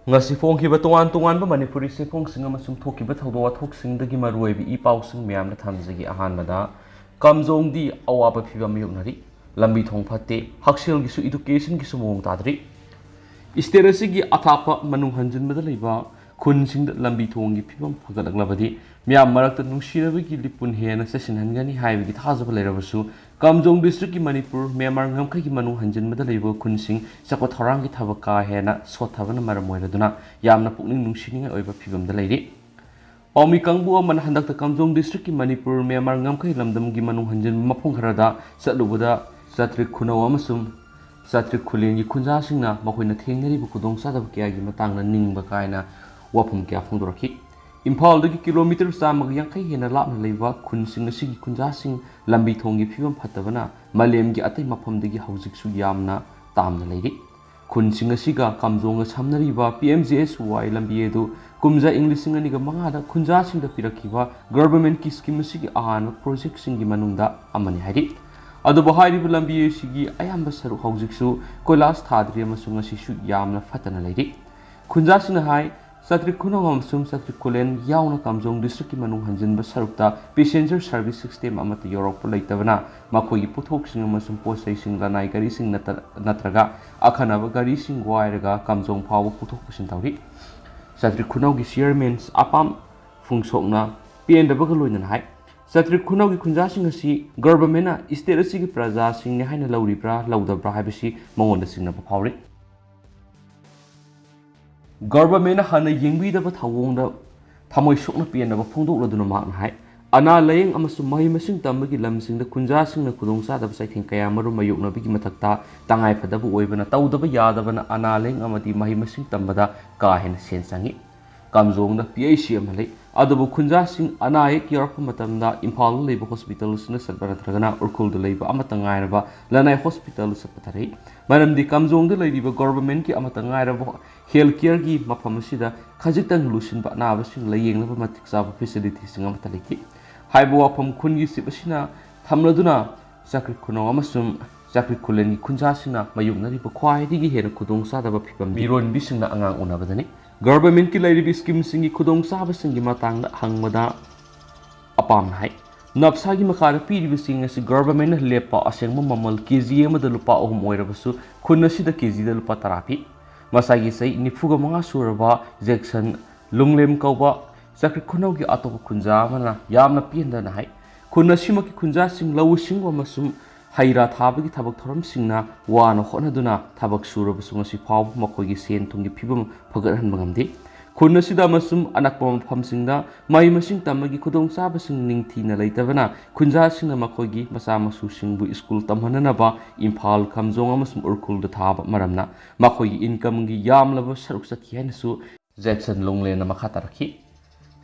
ngasi phongkiba tongan manipuri se phongsing amasung thokiba thawdo wathoksingi maruibi i pausing myamna thamjagi ahanbada kamjongdi awaba phibam yuknari lambi thong phatte haksel gisu education gisu mong tadri isterasigi athapa manung hanjinbada leiba khunjingda lambi thonggi phibam phagalaglabadi myam marakta nungsirabagi lipun hena sesinhangani haibigi thajaba leirabasu kamjong district ki manipur memar ngamkhai ki manung hanjinbada leiba khunsing sakwa thorangi thabaka hena sothabana maramoiraduna yamna pukning nungsininga oiba phibamda leiri Paomi kangbu aman handakta kamjong district ki manipur memar ngamkhai lamdamgi manung hanjin mapong kharada satlubada satrik khunau amasum satrik khulengi khunjasingna makoina thengnaribu khudong sadab kyagi matangna ningba kaina wafum kya phongdoraki Imphal dagi kilometer samag yangkai hena lapna leiba khunsing asigi khunjasing lambi thongi phibam phatabana malemgi atai mafamdagi haujiksu yamna tamna leiri khunsing asiga kamjonga samnariba PMJSY lambi edu kumja Englishing aniga mangada khunjasing da pirakhiba government ki scheme asigi ahan project singi manungda amani hairi adu bahari lambi asigi ayamba saru haujiksu koilas thadri amasung asisu yamna phatana leiri khunjasing hai Satrik Kunong Amsum Satrik Kulen Yauna Kamjong District Manung Hanjin Basarukta Passenger Service System Amata Europe Laitavana Makoi Puthok Sing Amasum Posay Sing Lanai Gari Sing Natraga Akanava Gari Sing Wairaga Kamjong Power Puthok Pusintauri Satrik Kunong Chairman Apam Fungsokna PNW Galoinan Hai Satrik Kunong Kunjasing Asi Government State Sigi Praja Sing Haina Lauribra Laudabra Habisi Mongonda Sing Pauri Government hana yingbi da thawongda thamoi sokna pian da phongdok laduna makna hai ana layeng amasu mahi masing tambagi lamsing da kunja singna khudong sa da sai thing kaya maru mayukna bigi mathakta tangai phadabu oibana tawdaba yadabana ana layeng amati mahi masing tambada ka hen sen sangi kamjong da PIC amalai adabu kunja sing ana ek yarpa matamda Imphal leiba hospital sna satbara thragana urkhul da leiba amata ngairaba lanai hospital sapatari maramdi kamjong da leiba government ki amata ngairaba healthcare ki mafam asida khajitang lusin ba na basing layeng laba matik saba facilities sing amata leki haibo wafam khun gi sibasina thamladuna sakri khuno amasum sakri khulen gi khunja sina mayuknari ba khwai digi hena khudong sadaba phibam biron bisingna angang unabadani government ki lairi scheme singi khudong saba singi matang da hangmada apam hai napsa gi makhara piri bising asi government lepa asengma mamal kg amada lupa ohum oirabasu khunna sida kg da lupa tarapi Masagi say nifuga mga suraba Jackson lunglem kauba sakri khunau gi atop khunja mana yamna pienda na hai khunna sima ki khunja sing lawu sing wa masum haira thaba gi thabak thoram singna wana khona duna thabak suraba sunga si phaw makoi gi sen thungi phibam phagar han bangamdi khunna sida masum anakpam pham singda mai masing tamagi khudong saba sing ningthina leitabana khunja singna makoi gi masa masu singbu school tamhanana ba Imphal Kamjong amasum urkhul da thaba maramna makoi income gi yamlaba saruk sakhi hainasu Jackson Longlena makhata rakhi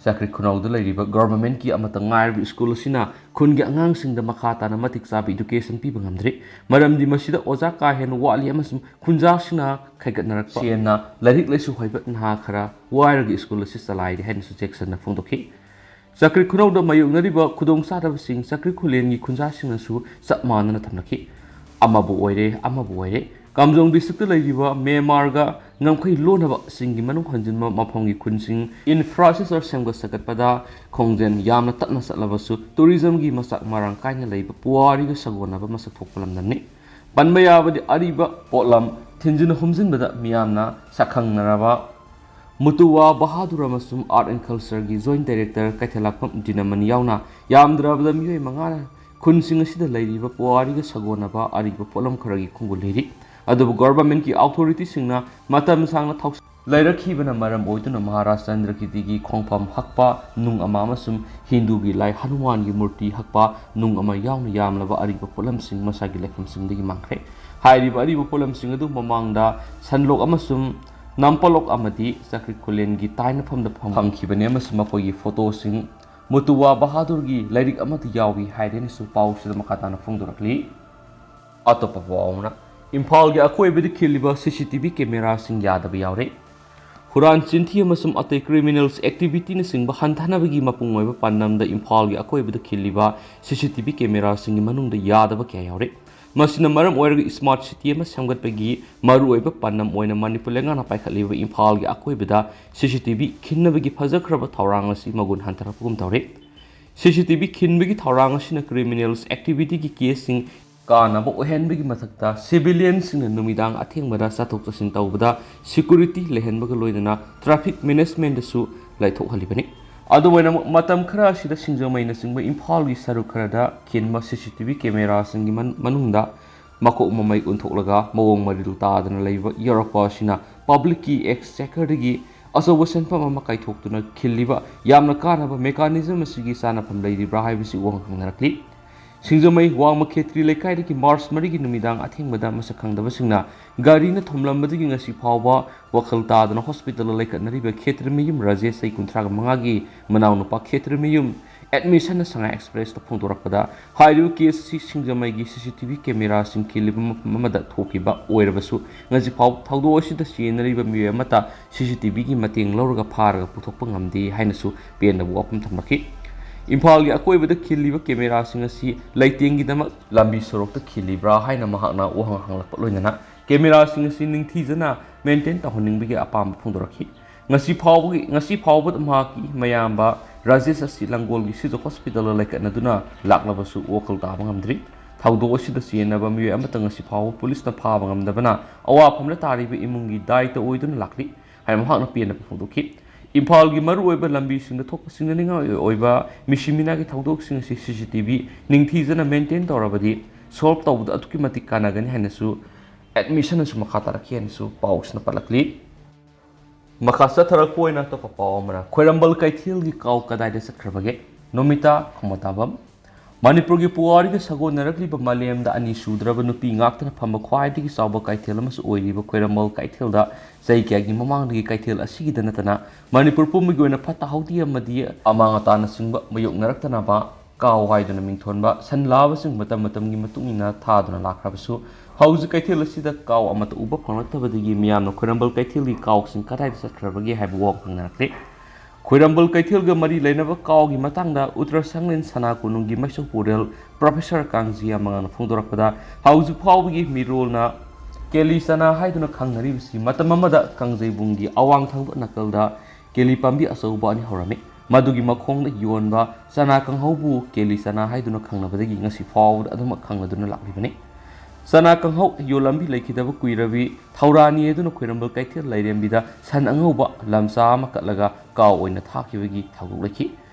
sakri khunau da leiriba government ki amata ngair school sina khun gi angang sing da makhata na matik sabi education pi bangamdri maramdi masida oja ka hen wali amasum khunja sina khaigat narak siena larik laisu hoiba nha khara wair gi school si salai hen su Jackson na phongdokhi sakri khunau da mayungnariba khudong sa da sing sakri khulen gi khunja sing su sapmana na thamnakhi amabu oire Kamjong district leiriba memarga ngamkhai lonaba singi manung hanjinma maphamgi khunsing infrastructure semga sakatpada khongjen yamna tatna satlabasu tourism gi masak marang kaina leiba puari ga sagonaba masak thokpalamnani panbaya badi ariba potlam thinjin humjinbada miyamna sakhangnaraba mutuwa bahadur amasum art and culture gi joint director kaithalakpam dinamani yauna yamdrabada miyoi mangana khunsing asida leiriba puari ga sagonaba ariba potlam kharagi khunguliri Adubu government ki authority singna matam sangna thok lairakhi bana maram oiduna Maharashtra Chandra ki digi khongpham hakpa nung ama amasum Hindu gi lai Hanuman gi murti hakpa nung ama yauna yamlaba ariba polam sing masagi lekham sing digi mangkhre hairiba ariba polam sing adu mamangda sanlok amasum nampalok amadi sakri khulen gi taina phamda phangkhibane amasum makoi gi photo sing mutuwa bahadur gi lairik amati yawi haireni su pau sida makatana phongdorakli atopa wauna Imphal gi akoibadi khiliba CCTV camera sing yadaba yaure Huran chinthi amasum atai criminals activity na singba hanthanabagi mapung oiba pannamda Imphal gi akoibada khiliba CCTV camera sing manungda yadaba kya yaure ꯃꯁꯤꯅ ꯃꯔꯝ ꯑꯣꯏꯔꯒ smart city ꯑꯃ ꯁꯦꯝꯒꯠꯄꯒꯤ ꯃꯔꯨꯑꯣꯏꯕ ꯄꯥꯟꯗꯝ ꯑꯣꯏꯅ ꯃꯅꯤꯄꯨꯔ ꯂꯩꯉꯥꯛꯅ ꯄꯥꯏꯈꯠꯂꯤꯕ ꯏꯝꯐꯥꯜꯒꯤ ꯑꯀꯣꯏꯕꯗ CCTV ꯈꯤꯟꯅꯕꯒꯤ ꯐꯖꯈ꯭ꯔꯕ ꯊꯧꯔꯥꯡ ꯑꯁꯤ ꯃꯒꯨꯟ ꯍꯟꯊꯔꯛꯄꯒꯨꯝ ꯇꯧꯔꯤ꯫ CCTV ꯈꯤꯟꯕꯒꯤ ꯊꯧꯔꯥꯡ ꯑꯁꯤꯅ ꯀ꯭ꯔꯤꯃꯤꯅꯦꯜꯁ ꯑꯦꯛꯇꯤꯚꯤꯇꯤꯒꯤ ꯀꯦꯁꯁꯤꯡ ꯀꯥꯟꯅꯕ ꯑꯣꯏꯍꯟꯕꯒꯤ ꯃꯊꯛꯇ ꯁꯤꯚꯤꯂꯤꯌꯟꯁꯤꯡꯅ ꯅꯨꯃꯤꯗꯥꯡ ꯑꯊꯦꯡꯕꯗ ꯆꯠꯊꯣꯛ ꯆꯠꯁꯤꯟ ꯇꯧꯕꯗ ꯁꯦꯀ꯭ꯌꯨꯔꯤꯇꯤ ꯂꯩꯍꯟꯕꯒ ꯂꯣꯏꯅꯅ ꯇ꯭ꯔꯥꯐꯤꯛ ꯃꯦꯅꯦꯖꯃꯦꯟꯇꯁꯨ ꯂꯥꯏꯊꯣꯛꯍꯜꯂꯤꯕꯅꯤ꯫ ꯑꯗꯨꯝ ꯃꯇꯝ ꯈꯔ ꯑꯁꯤꯗ ꯁꯤꯡꯖꯃꯩꯅꯆꯤꯡꯕ ꯏꯝꯐꯥꯜꯒꯤ ꯁꯔꯨꯛ ꯈꯔꯗ ꯈꯤꯟꯕ CCTV ꯀꯦꯃꯦꯔꯥꯁꯤꯡꯒꯤ ꯃꯅꯨꯡꯗ ꯃꯀꯣꯛ ꯃꯃꯩ ꯎꯟꯊꯣꯛꯂꯒ ꯃꯑꯣꯡ ꯃꯔꯤꯜ ꯇꯥꯗꯅ ꯂꯩꯕ ꯌꯧꯔꯛꯄ ꯑꯁꯤꯅ ꯄꯕ꯭ꯂꯤꯛꯀꯤ ꯑꯦꯛꯁꯆꯦꯀꯔꯗꯒꯤ ꯑꯆꯧꯕ ꯁꯦꯟꯐꯝ ꯑꯃ ꯀꯥꯏꯊꯣꯛꯇꯨꯅ ꯈꯤꯜꯂꯤꯕ ꯌꯥꯝꯅ ꯀꯥꯟꯅꯕ ꯃꯦꯀꯥꯅꯤꯖꯝ ꯑꯁꯤꯒꯤ ꯆꯥꯅꯐꯝ ꯂꯩꯔꯤꯕ꯭ꯔꯥ ꯍꯥꯏꯕꯁꯤ ꯋꯥꯍꯪ ꯍꯪꯅꯔꯛꯂꯤ꯫ ꯁꯤꯡꯖꯃꯩ ꯋꯥꯡꯃ ꯈꯦꯇ꯭ꯔꯤ ꯂꯩꯀꯥꯏꯗꯒꯤ ꯃꯥꯔꯆ 4ꯒꯤ ꯅꯨꯃꯤꯗꯥꯡ ꯑꯊꯦꯡꯕꯗ ꯃꯁꯛ ꯈꯪꯗꯕꯁꯤꯡꯅ ꯒꯥꯔꯤꯅ ꯊꯣꯝꯂꯝꯕꯗꯒꯤ ꯉꯁꯤ ꯐꯥꯎꯕ ꯋꯥꯈꯜ ꯇꯥꯗꯅ ꯍꯣꯁꯄꯤꯇꯥꯜꯗ ꯂꯩꯈꯠꯅꯔꯤꯕ ꯈꯦꯇ꯭ꯔꯤꯃꯌꯨꯝ ꯔꯥꯖꯦꯁ ꯆꯍꯤ 35ꯒꯤ ꯃꯅꯥꯎꯅꯨꯄꯥ ꯈꯦꯇ꯭ꯔꯤꯃꯌꯨꯝ ꯑꯦꯗꯃꯤꯁꯟꯅ ꯁꯉꯥꯏ ꯑꯦꯛꯁꯄ꯭ꯔꯦꯁꯇ ꯐꯣꯡꯗꯣꯔꯛꯄꯗ ꯍꯥꯏꯔꯤꯕ ꯀꯦꯁ ꯑꯁꯤ ꯁꯤꯡꯖꯃꯩꯒꯤ CCTV ꯀꯦꯃꯦꯔꯥꯁꯤꯡ ꯈꯤꯜꯂꯤꯕ ꯃꯐꯝ ꯑꯃꯗ ꯊꯣꯛꯈꯤꯕ ꯑꯣꯏꯔꯕꯁꯨ ꯉꯁꯤ ꯐꯥꯎꯕ ꯊꯧꯗꯣꯛ ꯑꯁꯤꯗ ꯆꯦꯟꯅꯔꯤꯕ ꯃꯤꯑꯣꯏ ꯑꯃꯠꯇ CCTVꯒꯤ ꯃꯇꯦꯡ ꯂꯧꯔꯒ ꯐꯥꯔꯒ ꯄꯨꯊꯣꯛꯄ ꯉꯝꯗꯦ ꯍꯥꯏꯅꯁꯨ ꯄꯦꯟꯗꯕ ꯋꯥꯐꯝ ꯊꯝꯂꯛꯈꯤ꯫ ꯏꯝꯐꯥꯜꯒꯤ ꯑꯀꯣꯏꯕꯗ ꯈꯤꯜꯂꯤꯕ ꯀꯦꯃꯦꯔꯥꯁꯤꯡ ꯑꯁꯤ ꯂꯩꯇꯦꯡꯒꯤꯗꯃꯛ ꯂꯝꯕꯤ ꯁꯣꯔꯣꯛꯇ ꯈꯤꯜꯂꯤꯕ꯭ꯔꯥ ꯍꯥꯏꯅ ꯃꯍꯥꯛꯅ ꯋꯥꯍꯪ ꯍꯪꯂꯛꯄ ꯂꯣꯏꯅꯅ ꯀꯦꯃꯦꯔꯥꯁꯤꯡ ꯑꯁꯤ ꯅꯤꯡꯊꯤꯖꯅ ꯃꯦꯟꯇꯦꯟ ꯇꯧꯍꯟꯅꯤꯡꯕꯒꯤ ꯑꯄꯥꯝꯕ ꯐꯣꯡꯗꯣꯔꯛꯈꯤ꯫ ꯉꯁꯤ ꯐꯥꯎꯕꯗ ꯃꯍꯥꯛꯀꯤ ꯃꯌꯥꯝꯕ ꯔꯥꯖꯦꯁ ꯑꯁꯤ ꯂꯪꯒꯣꯜꯒꯤ ꯁꯤꯖ ꯍꯣꯁꯄꯤꯇꯥꯜꯗ ꯂꯩꯈꯠꯅꯗꯨꯅ ꯂꯥꯛꯂꯕꯁꯨ ꯋꯥꯈꯜ ꯇꯥꯕ ꯉꯝꯗ꯭ꯔꯤ꯫ ꯊꯧꯗꯣꯛ ꯑꯁꯤꯗ ꯆꯦꯟꯅꯕ ꯃꯤꯑꯣꯏ ꯑꯃꯠꯇ ꯉꯁꯤ ꯐꯥꯎꯕ ꯄꯨꯂꯤꯁꯅ ꯐꯥꯕ ꯉꯝꯗꯕꯅ ꯑꯋꯥꯐꯝꯗ ꯇꯥꯔꯤꯕ ꯏꯃꯨꯡꯒꯤ ꯗꯥꯏꯇ ꯑꯣꯏꯗꯨꯅ ꯂꯥꯛꯂꯤ ꯍꯥꯏꯅ ꯃꯍꯥꯛꯅ ꯄꯦꯟꯗꯕ ꯐꯣꯡꯗꯣꯛꯈꯤ꯫ ꯏꯝꯐꯥꯜꯒꯤ ꯃꯔꯨꯑꯣꯏꯕ ꯂꯝꯕꯤꯁꯤꯡꯗ ꯊꯣꯛꯄ ꯁꯤꯡꯅꯅꯤꯡꯉꯥꯏ ꯑꯣꯏꯕ ꯃꯤꯁꯤ ꯃꯤꯅꯥꯒꯤ ꯊꯧꯗꯣꯛꯁꯤꯡ ꯑꯁꯤ CCTV ꯅꯤꯡꯊꯤꯖꯅ ꯃꯦꯟꯇꯦꯟ ꯇꯧꯔꯕꯗꯤ ꯁꯣꯜꯕ ꯇꯧꯕꯗ ꯑꯗꯨꯛꯀꯤ ꯃꯇꯤꯛ ꯀꯥꯟꯅꯒꯅꯤ ꯍꯥꯏꯅꯁꯨ ꯑꯦꯗꯃꯤꯁꯟꯅꯁꯨ ꯃꯈꯥ ꯇꯥꯔꯛꯈꯤ ꯍꯥꯏꯅꯁꯨ ꯄꯥꯎꯁꯤꯅ ꯄꯜꯂꯛꯂꯤ꯫ ꯃꯈꯥ ꯆꯠꯊꯔꯛꯄ ꯑꯣꯏꯅ ꯑꯇꯣꯞꯄ ꯄꯥꯎ ꯑꯃꯅ ꯈ꯭ꯋꯥꯏꯔꯝꯕꯟ ꯀꯩꯊꯦꯜꯒꯤ ꯀꯥꯎ ꯀꯗꯥꯏꯗ ꯆꯠꯈ꯭ꯔꯕꯒꯦ? ꯅꯣꯃꯤꯇꯥ ꯈꯣꯡꯃꯣꯇꯥꯕꯝ ꯃꯅꯤꯄꯨꯔꯒꯤ ꯄꯨꯋꯥꯔꯤꯒ ꯁꯥꯒꯣꯟꯅꯔꯛꯂꯤꯕ ꯃꯥꯂꯦꯝꯗ ꯑꯅꯤ ꯁꯨꯗ꯭ꯔꯕ ꯅꯨꯄꯤ ꯉꯥꯛꯇꯅ ꯐꯝꯕ ꯈ꯭ꯋꯥꯏꯗꯒꯤ ꯆꯥꯎꯕ ꯀꯩꯊꯦꯜ ꯑꯃꯁꯨ ꯑꯣꯏꯔꯤꯕ ꯈ꯭ꯋꯥꯏꯔꯝꯕꯟ ꯀꯩꯊꯦꯜꯗ ꯆꯍꯤ ꯀꯌꯥꯒꯤ ꯃꯃꯥꯡꯗꯒꯤ ꯀꯩꯊꯦꯜ ꯑꯁꯤꯒꯤꯗ ꯅꯠꯇꯅ ꯃꯅꯤꯄꯨꯔ ꯄꯨꯝꯕꯒꯤ ꯑꯣꯏꯅ ꯐꯠꯇ ꯍꯥꯎꯊꯤ ꯑꯃꯗꯤ ꯑꯃꯥꯡ ꯑꯇꯥꯅꯆꯤꯡꯕ ꯃꯥꯌꯣꯛꯅꯔꯛꯇꯅꯕ ꯀꯥꯎ ꯍꯥꯏꯗꯨꯅ ꯃꯤꯡꯊꯣꯟꯕ ꯁꯟ ꯂꯥꯕꯁꯤꯡ ꯃꯇꯝꯒꯤ ꯃꯇꯨꯡ ꯏꯟꯅ ꯊꯥꯗꯨꯅ ꯂꯥꯛꯈ꯭ꯔꯕꯁꯨ ꯍꯧꯖꯤꯛ ꯀꯩꯊꯦꯜ ꯑꯁꯤꯗ ꯀꯥꯎ ꯑꯃꯠꯇ ꯎꯕ ꯐꯪꯂꯛꯇꯕꯗꯒꯤ ꯃꯤꯌꯥꯝꯅ ꯈ꯭ꯋꯥꯏꯔꯝꯕꯟ ꯀꯩꯊꯦꯜꯒꯤ ꯀꯥꯎꯁꯤꯡ ꯀꯗꯥꯏꯗ ꯆꯠꯈ꯭ꯔꯕꯒꯦ ꯍꯥꯏꯕ ꯋꯥꯍꯪ ꯍꯪꯅꯔꯛꯂꯤ꯫ ꯈ꯭ꯋꯥꯏꯔꯝꯕꯟ ꯀꯩꯊꯦꯜꯒ ꯃꯔꯤ ꯂꯩꯅꯕ ꯀꯥꯎꯒꯤ ꯃꯇꯥꯡꯗ ꯎꯇꯔ ꯁꯪꯂꯦꯟ ꯁꯅꯥ ꯀꯣꯅꯨꯡꯒꯤ ꯃꯩꯁꯧ ꯄꯨꯔꯦꯜ ꯄ꯭ꯔꯣꯐꯦꯁꯔ ꯀꯥꯡꯖꯤꯌꯥ ꯃꯉꯥꯜꯅ ꯐꯣꯡꯗꯣꯔꯛꯄꯗ ꯍꯧꯖꯤꯛ ꯐꯥꯎꯕꯒꯤ ꯃꯤꯔꯣꯜꯅ ꯀꯦꯂꯤ ꯆꯅꯥ ꯍꯥꯏꯗꯨꯅ ꯈꯪꯅꯔꯤꯕꯁꯤ ꯃꯇꯝ ꯑꯃꯗ ꯀꯥꯡꯖꯩꯕꯨꯡꯒꯤ ꯑꯋꯥꯡ ꯊꯪꯕ ꯅꯥꯀꯜꯗ ꯀꯦꯂꯤ ꯄꯥꯝꯕꯤ ꯑꯆꯧꯕ ꯑꯅꯤ ꯍꯧꯔꯝꯃꯤ꯫ ꯃꯗꯨꯒꯤ ꯃꯈꯣꯡꯗ ꯌꯣꯟꯕ ꯆꯅꯥ ꯀꯥꯡꯍꯧꯕꯨ ꯀꯦꯂꯤ ꯆꯅꯥ ꯍꯥꯏꯗꯨꯅ ꯈꯪꯅꯕꯗꯒꯤ ꯉꯁꯤ ꯐꯥꯎꯕꯗ ꯑꯗꯨꯃꯛ ꯈꯪꯅꯗꯨꯅ ꯂꯥꯛꯂꯤꯕꯅꯤ꯫ ꯆꯅꯥ ꯀꯥꯡꯍꯧ ꯌꯣꯜꯂꯝꯕꯤ ꯂꯩꯈꯤꯗꯕ ꯀꯨꯏꯔꯕꯤ ꯊꯧꯔꯥꯅꯤ ꯑꯗꯨꯅ ꯈ꯭ꯋꯥꯏꯔꯝꯕꯟ ꯀꯩꯊꯦꯜ ꯂꯩꯔꯦꯝꯕꯤꯗ ꯁꯟ ꯑꯉꯧꯕ ꯂꯝꯆꯥ ꯑꯃ ꯀꯠꯂꯒ ꯀꯥꯎ ꯑꯣꯏꯅ ꯊꯥꯈꯤꯕꯒꯤ ꯊꯧꯗꯣꯛ ꯂꯩꯈꯤ꯫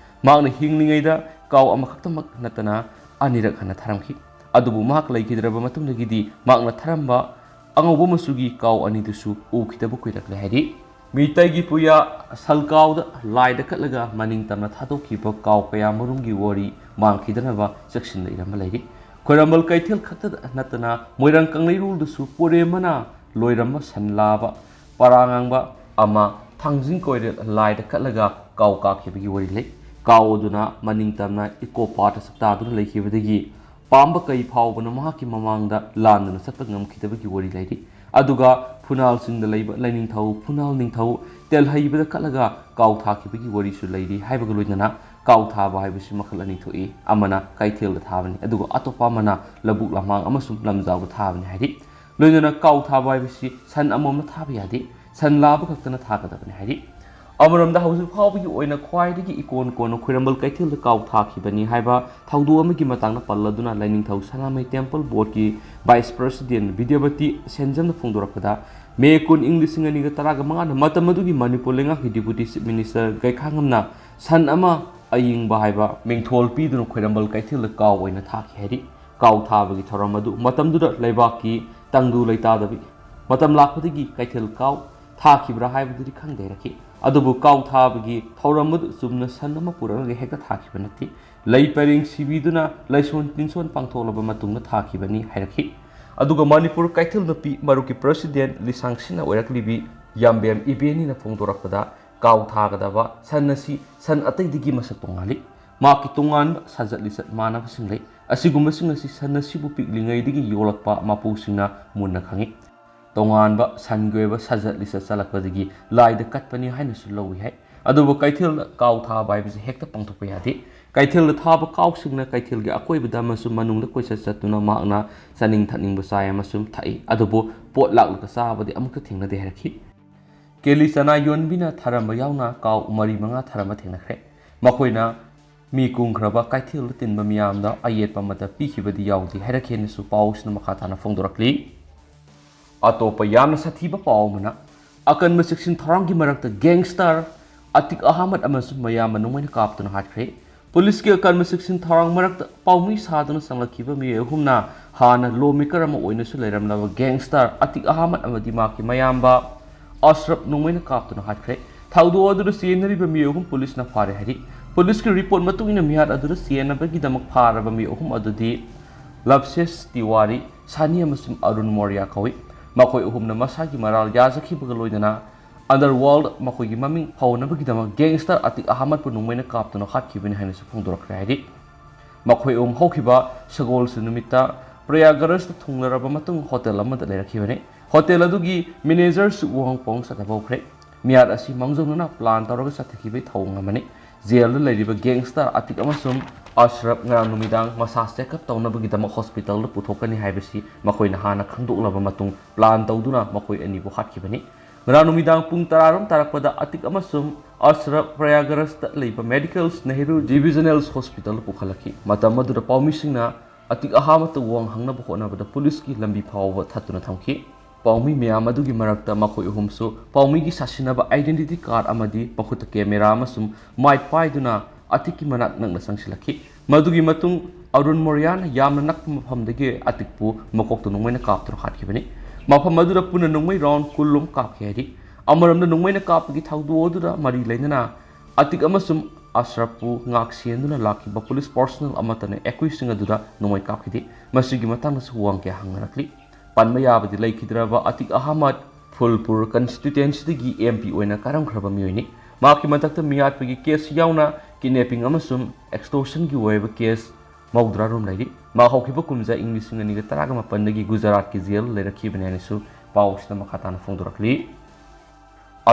ꯃꯍꯥꯛꯅ ꯍꯤꯡꯂꯤꯉꯩꯗ ꯀꯥꯎ ꯑꯃꯈꯛꯇꯃꯛ ꯅꯠꯇꯅ ꯑꯅꯤꯔꯛ ꯍꯟꯅ ꯊꯥꯔꯝꯈꯤ꯫ ꯑꯗꯨꯕꯨ ꯃꯍꯥꯛ ꯂꯩꯈꯤꯗ꯭ꯔꯕ ꯃꯇꯨꯡꯗꯒꯤꯗꯤ ꯃꯍꯥꯛꯅ ꯊꯥꯔꯝꯕ ꯑꯉꯧꯕ ꯃꯆꯨꯒꯤ ꯀꯥꯎ ꯑꯅꯤꯗꯨꯁꯨ ꯎꯈꯤꯗꯕ ꯀꯨꯏꯔꯛꯂꯦ ꯍꯥꯏꯔꯤ꯫ ꯃꯤꯇꯩꯒꯤ ꯄꯨꯌꯥ ꯁꯜꯀꯥꯎꯗ ꯂꯥꯏꯗ ꯀꯠꯂꯒ ꯃꯅꯤꯡ ꯇꯝꯅ ꯊꯥꯗꯣꯛꯈꯤꯕ ꯀꯥꯎ ꯀꯌꯥꯃꯔꯨꯝꯒꯤ ꯋꯥꯔꯤ ꯃꯥꯡꯈꯤꯗꯅꯕ ꯆꯦꯛꯁꯤꯟꯅ ꯏꯔꯝꯕ ꯂꯩꯔꯤ꯫ ꯈ꯭ꯋꯥꯏꯔꯝꯕꯟ ꯀꯩꯊꯦꯜ ꯈꯛꯇꯗ ꯅꯠꯇꯅ ꯃꯣꯏꯔꯥꯡ ꯀꯪꯂꯩꯔꯣꯜꯗꯁꯨ ꯄꯣꯔꯦꯝꯕꯅ ꯂꯣꯏꯔꯝꯕ ꯁꯟ ꯂꯥꯕ ꯄꯔꯥꯉꯥꯡꯕ ꯑꯃ ꯊꯥꯡꯖꯤꯡ ꯀꯣꯏꯔꯦꯜ ꯂꯥꯏꯗ ꯀꯠꯂꯒ ꯀꯥꯎ ꯀꯥꯈꯤꯕꯒꯤ ꯋꯥꯔꯤ ꯂꯩ꯫ ꯀꯥꯎ ꯑꯗꯨꯅ ꯃꯅꯤꯡ ꯇꯝꯅ ꯏꯀꯣ ꯄꯥꯠꯇ ꯁꯛꯇꯥꯗꯨꯅ ꯂꯩꯈꯤꯕꯗꯒꯤ ꯄꯥꯝꯕ ꯀꯩ ꯐꯥꯎꯕꯅ ꯃꯍꯥꯛꯀꯤ ꯃꯃꯥꯡꯗ ꯂꯥꯟꯗꯨꯅ ꯆꯠꯄ ꯉꯝꯈꯤꯗꯕꯒꯤ ꯋꯥꯔꯤ ꯂꯩꯔꯤ꯫ ꯑꯗꯨꯒ ꯐꯨꯅꯥꯜꯁꯤꯡꯗ ꯂꯩꯕ ꯂꯩꯅꯤꯡꯊꯧ ꯐꯨꯅꯥꯜ ꯅꯤꯡꯊꯧ ꯇꯦꯜꯍꯩꯕꯗ ꯀꯠꯂꯒ ꯀꯥꯎ ꯊꯥꯈꯤꯕꯒꯤ ꯋꯥꯔꯤꯁꯨ ꯂꯩꯔꯤ ꯍꯥꯏꯕꯒ ꯂꯣꯏꯅꯅ ꯀꯥꯎ ꯊꯥꯕ ꯍꯥꯏꯕꯁꯤ ꯃꯈꯜ ꯑꯅꯤ ꯊꯣꯛꯏ꯫ ꯑꯃꯅ ꯀꯩꯊꯦꯜꯗ ꯊꯥꯕꯅꯤ ꯑꯗꯨꯒ ꯑꯇꯣꯞꯄ ꯑꯃꯅ ꯂꯧꯕꯨꯛ ꯂꯝꯍꯥꯡ ꯑꯃꯁꯨꯡ ꯂꯝꯖꯥꯎꯗ ꯊꯥꯕꯅꯤ ꯍꯥꯏꯔꯤ꯫ ꯂꯣꯏꯅꯅ ꯀꯥꯎ ꯊꯥꯕ ꯍꯥꯏꯕꯁꯤ ꯁꯟ ꯑꯃꯃꯝꯅ ꯊꯥꯕ ꯌꯥꯗꯦ, ꯁꯟ ꯂꯥꯕ ꯈꯛꯇꯅ ꯊꯥꯒꯗꯕꯅꯤ ꯍꯥꯏꯔꯤ꯫ ꯑꯃꯔꯣꯝꯗ ꯍꯧꯖꯤꯛ ꯐꯥꯎꯕꯒꯤ ꯑꯣꯏꯅ ꯈ꯭ꯋꯥꯏꯗꯒꯤ ꯏꯀꯣꯟ ꯀꯣꯟꯅ ꯈ꯭ꯋꯥꯏꯔꯝꯕꯟ ꯀꯩꯊꯦꯜꯗ ꯀꯥꯎ ꯊꯥꯈꯤꯕꯅꯤ ꯍꯥꯏꯕ ꯊꯧꯗꯣꯛ ꯑꯃꯒꯤ ꯃꯇꯥꯡꯗ ꯄꯜꯂꯗꯨꯅ ꯂꯥꯏꯅꯤꯡꯊꯧ ꯁꯅꯥꯃꯍꯤ ꯇꯦꯝꯄꯜ ꯕꯣꯔꯗꯀꯤ ꯚꯥꯏꯁ ꯄ꯭ꯔꯁꯤꯗꯦꯟꯠ ꯕꯤꯗ꯭ꯌꯥꯕꯇꯤ ꯁꯦꯟꯖꯝꯅ ꯐꯣꯡꯗꯣꯔꯛꯄꯗ ꯃꯦ 10, 2015ꯗ ꯃꯇꯝ ꯑꯗꯨꯒꯤ ꯃꯅꯤꯄꯨꯔ ꯂꯩꯉꯥꯛꯀꯤ ꯗꯤꯄꯨꯇꯤ ꯆꯤꯐ ꯃꯤꯅꯤꯁꯇꯔ ꯒꯩꯈꯥꯉꯝꯅ ꯁꯟ ꯑꯃ ꯑꯌꯤꯡꯕ ꯍꯥꯏꯕ ꯃꯤꯡꯊꯣꯜ ꯄꯤꯗꯨꯅ ꯈ꯭ꯋꯥꯏꯔꯝꯕꯟ ꯀꯩꯊꯦꯜꯗ ꯀꯥꯎ ꯑꯣꯏꯅ ꯊꯥꯈꯤ ꯍꯥꯏꯔꯤ꯫ ꯀꯥꯎ ꯊꯥꯕꯒꯤ ꯊꯧꯔꯝ ꯑꯗꯨ ꯃꯇꯝꯗꯨꯗ ꯂꯩꯕꯥꯛꯀꯤ ꯇꯪꯗꯨ ꯂꯩꯇꯥꯗꯕꯤ ꯃꯇꯝ ꯂꯥꯛꯄꯗꯒꯤ ꯀꯩꯊꯦꯜ ꯀꯥꯎ ꯊꯥꯈꯤꯕ꯭ꯔꯥ ꯍꯥꯏꯕꯗꯨꯗꯤ ꯈꯪꯗꯦ ꯍꯥꯏꯔꯛꯈꯤ꯫ ꯑꯗꯨꯕꯨ ꯀꯥꯎ ꯊꯥꯕꯒꯤ ꯊꯧꯔꯝ ꯑꯗꯨ ꯆꯨꯝꯅ ꯁꯟ ꯑꯃ ꯄꯨꯔꯛꯑꯒ ꯍꯦꯛꯇ ꯊꯥꯈꯤꯕ ꯅꯠꯇꯦ, ꯂꯩ ꯄꯔꯦꯡ ꯁꯤꯕꯤꯗꯨꯅ ꯂꯩꯁꯣꯟ ꯇꯤꯟꯁꯣꯟ ꯄꯥꯡꯊꯣꯛꯂꯕ ꯃꯇꯨꯡꯗ ꯊꯥꯈꯤꯕꯅꯤ ꯍꯥꯏꯔꯛꯈꯤ꯫ ꯑꯗꯨꯒ ꯃꯅꯤꯄꯨꯔ ꯀꯩꯊꯦꯜ ꯅꯨꯄꯤ ꯃꯔꯨꯞꯀꯤ ꯄ꯭ꯔꯁꯤꯗꯦꯟꯠ ꯂꯤꯁꯥꯡꯁꯤꯟꯅ ꯑꯣꯏꯔꯛꯂꯤꯕꯤ ꯌꯥꯝꯕꯦꯝ ꯏꯕꯦꯅꯤꯅ ꯐꯣꯡꯗꯣꯔꯛꯄꯗ ꯀꯥꯎ ꯊꯥꯒꯗꯕ ꯁꯟ ꯑꯁꯤ ꯁꯟ ꯑꯇꯩꯗꯒꯤ ꯃꯁꯛ ꯇꯣꯉꯥꯜꯂꯤ꯫ ꯃꯍꯥꯛꯀꯤ ꯇꯣꯉꯥꯟꯕ ꯁꯥꯖꯠ ꯂꯤꯆꯠ ꯃꯥꯟꯅꯕꯁꯤꯡ ꯂꯩ꯫ ꯑꯁꯤꯒꯨꯝꯕꯁꯤꯡ ꯑꯁꯤ ꯁꯟ ꯑꯁꯤꯕꯨ ꯄꯤꯛꯂꯤꯉꯩꯗꯒꯤ ꯌꯣꯛꯂꯛꯄ ꯃꯄꯨꯁꯤꯡꯅ ꯃꯨꯟꯅ ꯈꯪꯏ꯫ ꯇꯣꯉꯥꯟꯕ ꯁꯟꯒꯤ ꯑꯣꯏꯕ ꯁꯥꯖꯠ ꯂꯤꯆꯠ ꯆꯠꯂꯛꯄꯗꯒꯤ ꯂꯥꯏꯗ ꯀꯠꯄꯅꯤ ꯍꯥꯏꯅꯁꯨ ꯂꯧꯏ ꯍꯥꯏ꯫ ꯑꯗꯨꯕꯨ ꯀꯩꯊꯦꯜꯗ ꯀꯥꯎ ꯊꯥꯕ ꯍꯥꯏꯕꯁꯤ ꯍꯦꯛꯇ ꯄꯥꯡꯊꯣꯛꯄ ꯌꯥꯗꯦ꯫ Kaithil thaba kausingna kaithil gi akoibada amasum manungda koisa chatuna makna saning thaning basai amasum thai adubo pot laklaka sabadi amukta thingna de harakhi Keli sana yonbina tharamba yauna kaw mari manga tharamba thengnakhre makoina mi kungkraba kaithil tinba miyamda ayet pamata pikhibadi yaudi harakhen su pausna makhatana phongdorakli atopa yamna sathiba pawmana akan masiksin thorangi marakta gangster atik ahmad amasum mayam manungmaina kaptuna hatkre Police ke akan masiksin tharang marakta paumi saduna sanglakiba mi humna hana lawmaker ama oina su leiramlaba gangster atik ahmad amadi maki mayamba asrap nungmaina kaptuna hatkre thaudu adura sienariba mi police na phare hari police ke report matungina mihat adura sienabagi damak pharaba mi adudi Lapses Tiwari Sani amasum Arun Moria kawi makoi na masagi maral yazaki bagaloidana Underworld makogi maming pawnabagi dama gangster atik ahmad punungmaina kaptuna hatkibini haina su phongdorakre hari makoi haukiba sagol sunumita Prayagaras ta thunglaraba matung hotel amada leirakhibani hotel adugi manager su wang pong satabokre miat asi mangjongna plan taraga sathikibai thawngamani jail leiriba gangster atik amasum Ashraf ngarang numidang masa check up tawnabagi dama hospital da puthokani haibasi makoina hana khangdoklaba matung plan tawduna makoi ani bo hatkibani ngarang numidang pung tararam tarakpada atik amasum Ashraf Prayagaras ta leiba medicals Nehru Divisional Hospital pukhalaki matam madura paumisingna atik ahamata wang hangna bokona police ki lambi phawa thatuna thamki paumi miyam adugi marakta makoi humsu paumi gi sasinaba identity card amadi pakhuta camera amasum mic paiduna atiki manak nangna sangsilaki madugi matung Arun Morian yamna nak mafamdagi atikpu makokto nungmaina kaptro hatkibani mafam madura puna nungmai round kullum kapkheri amaramda nungmaina kapgi thaudu odura mari leinana atik amasum Asrapu ngak sienduna lakiba police personnel amatane ekwising aduda nungmai kapkhidi masigi matangna suwang ke hangarakli panmaya badi laikhidraba atik ahmad Phulpur constituency dagi MP oina karam khraba miyoini maki matakta miyat pagi case yauna kidnapping amasum extortion gi weba case maudra rum laidi ma hawkiba kumja english ngani ga taraga mapan dagi Gujarat ki jail leirakhibani anisu pawsna makhatana phongdorakli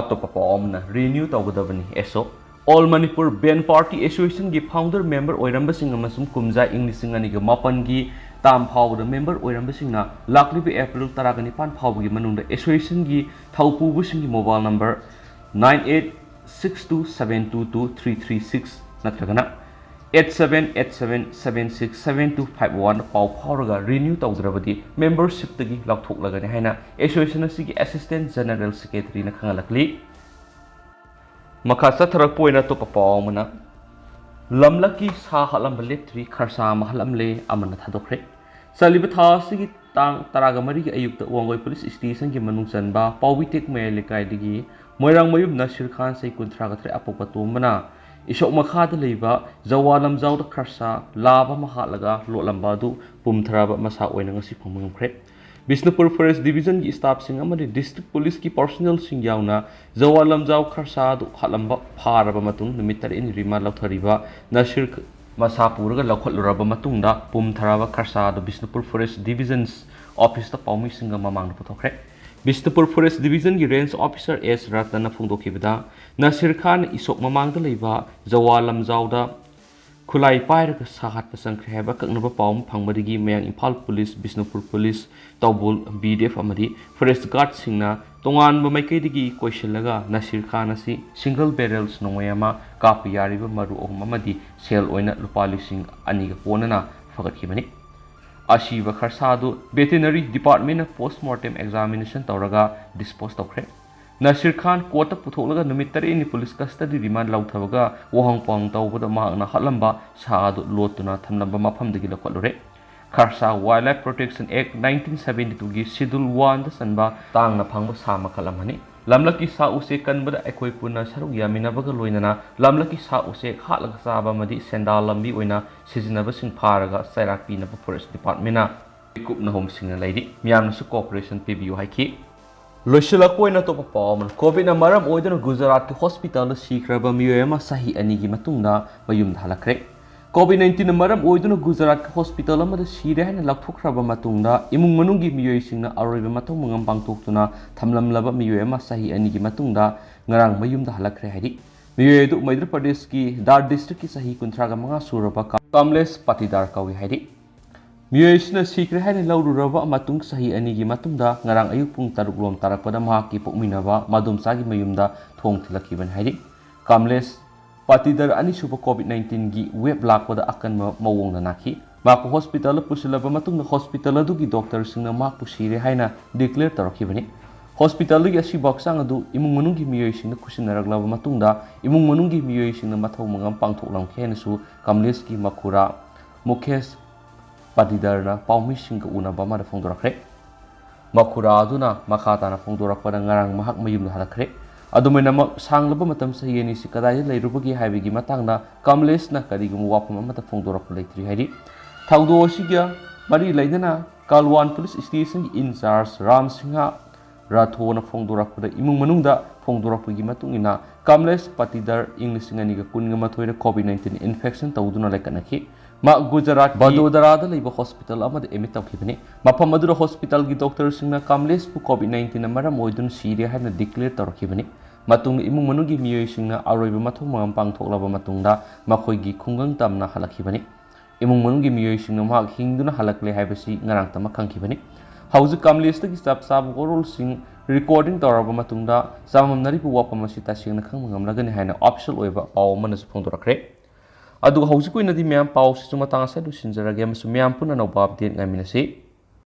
atopa paomna renew tawgadabani eso All Manipur Ben Party Association gi founder member oirambasing amasum kumja english ngani ga mapan gi tam phawda member oirambasingna laklibi April taragani pan phawgi manungda association gi thaupu busing gi mobile number 9862722336 natragana 8787767251 paw phawraga renew tawdrabadi membership tagi lakthoklagani haina association asigi assistant general secretary na khangalakli makha satharak poina to papawmana lamlaki sa halam leptri kharsa mahalamle amana thadokre saliba tha sigi tang taraga mari gi ayukta wangoi police station gi manung chanba pawbitek mele kai digi moirang mayub Nasir Khan sai kunthra ga thre apokpa tomana isok makha da leiba jawalam jawda kharsa laba mahalaga lolamba du pumthraba masa oina ngasi phomungkhre Bisnupur Forest Division ki staff sing amari district police ki personnel sing yauna jawalam jaw kharsa du khalamba pharaba matung numitar in rima lauthariba Nasir Masapur ga laukhatluraba matungda pumthraba kharsa du Bisnupur Forest Division's office ta paumi singa mamang puthokre Bisnupur Forest Division ki range officer S Ratana phongdokhibada Nasir Khan isok mamang da leiba jawalam jawda khulai pairaga sahat pasangkhre heba kaknaba paum phangmadigi mayang Imphal Police Bisnupur Police Tawbul BDF amadi Forest Guard singna tongan ba maikaidigi koisellaga Nasir Khan asi single barrels nongayama kapi yariba maru ohum amadi sel oina lupa lising aniga ponana fagatkibani Ashiva kharsadu veterinary department postmortem examination tawraga dispose tawkhre Nasir Khan court putholaga numitari ni police custody remand lauthabaga wahang pang tawbada mahna halamba saadu lotuna thamlamba maphamdagi lakwalure Kharsa Wildlife Protection Act 1972 gi schedule 1 da sanba tangna phangba sama kalamani lamlaki sa use kanbada ekoi punna saruk yaminabaga loinana lamlaki sa use khatlaga saba madi sendal lambi oina sijinaba sing pharaga sairakpi na forest department na kupna home singna laidi miyamna su cooperation pbu haiki Loisilakpoina to papawman COVID na maram oidana Gujarat ki hospital sikraba miyoyama sahi anigi matungna mayum dhalakre COVID-19 na maram oidana Gujarat ki hospital amada sire haina lakthukraba matungda imung manunggi miyoysingna aroiba matung mangam pangtoktuna thamlamlaba miyoyama sahi anigi matungda ngarang mayum dhalakre haidi मियोय अदु मध्य प्रदेश की दार district की सही 35 सूरबा कमलेश पाटीदार कौई हाइदि मियोयसिना सिक्रे हाइना लौरुरबा मातुंग सही अनि की मातुंगदा ngarang ayuk pung 6 lom tarakpada mahaki pokminaba madumsagi mayumda thong thilakhiban haidi Kamlesh Patidar अनि सुब कोविड-19 की वेब लाकपदा अकन मवोंग नाखि माको हॉस्पिटल पुसिलब मतुंग हॉस्पिटल अदुगी डॉक्टर सिंगना माकु सिरे हाइना डिक्लेयर तौरखिबनि हॉस्पिटल की असी बक्सांग अदु इमुंग मनुंगी मियोयसिंग खुसिनरगलब मतुंगदा इमुंग मनुंगी मियोयसिंग मथौ मंगम पांगथोकलांखेनसु कमलेश की मखुरा मुकेश पाटीदारना पाउमी सिंग उनाबा मादा फोंदोरखरे मखुरा अदुना मखाताना फोंदोरखपदा ngarang mahak mayumda halakre अदुमैनमक सांगलब मतम सहियनी सि कदाय लैरुबगी हाइबगी मतंगना कमलेशना करिगुम वाफम अमता फोंदोरक लैत्रि हाइदि थाउदो सिग्या मरी लैदना कालवान पुलिस स्टेशन की इंचार्ज राम सिंह राठौरना फोंदोरकपदा इमुंग मनुंगदा फोंदोरकपगी मतुंगिना कमलेश पाटीदार इंग्लिसिंगनी का कुनगा मथोइदा कोविड-19 इन्फेक्शन तौदुना लैकनखि मा गुजरात बडोदरादा लैबा हॉस्पिटल अमद एमिट तौखिबनि मफम अदुरा हॉस्पिटल की डॉक्टर सिंगना कमलेश पु कोविड-19 मरम ओइदुन सिरे हाइना डिक्लेयर तौरखिबनि मतुंग इमुंग मनुगी मियोय सिंगना अरोइबा मथौ मंगम पांगथोकलाबा मतुंगदा मखोइगी खुंगंग तमना हलखिबनि इमुंग मनुगी मियोय सिंगना मा हिंगदुना हलकले हाइबसि ngarang tama khangkhibani हौज कमलेश की चप चाब ओरल सिंग रिकॉर्डिंग तौरबा मतुंगदा चाममनरी पु वापम असि तासिंगना खंगमगमलगनि हाइना ऑफिशियल ओइबा पाव मनस फोंदोरखरे अदु हौज कोइनदी म्याम पाव सिसु मतंग सा दु सिनजरगे मसु म्याम पुना नौबा अपडेट गामिनसि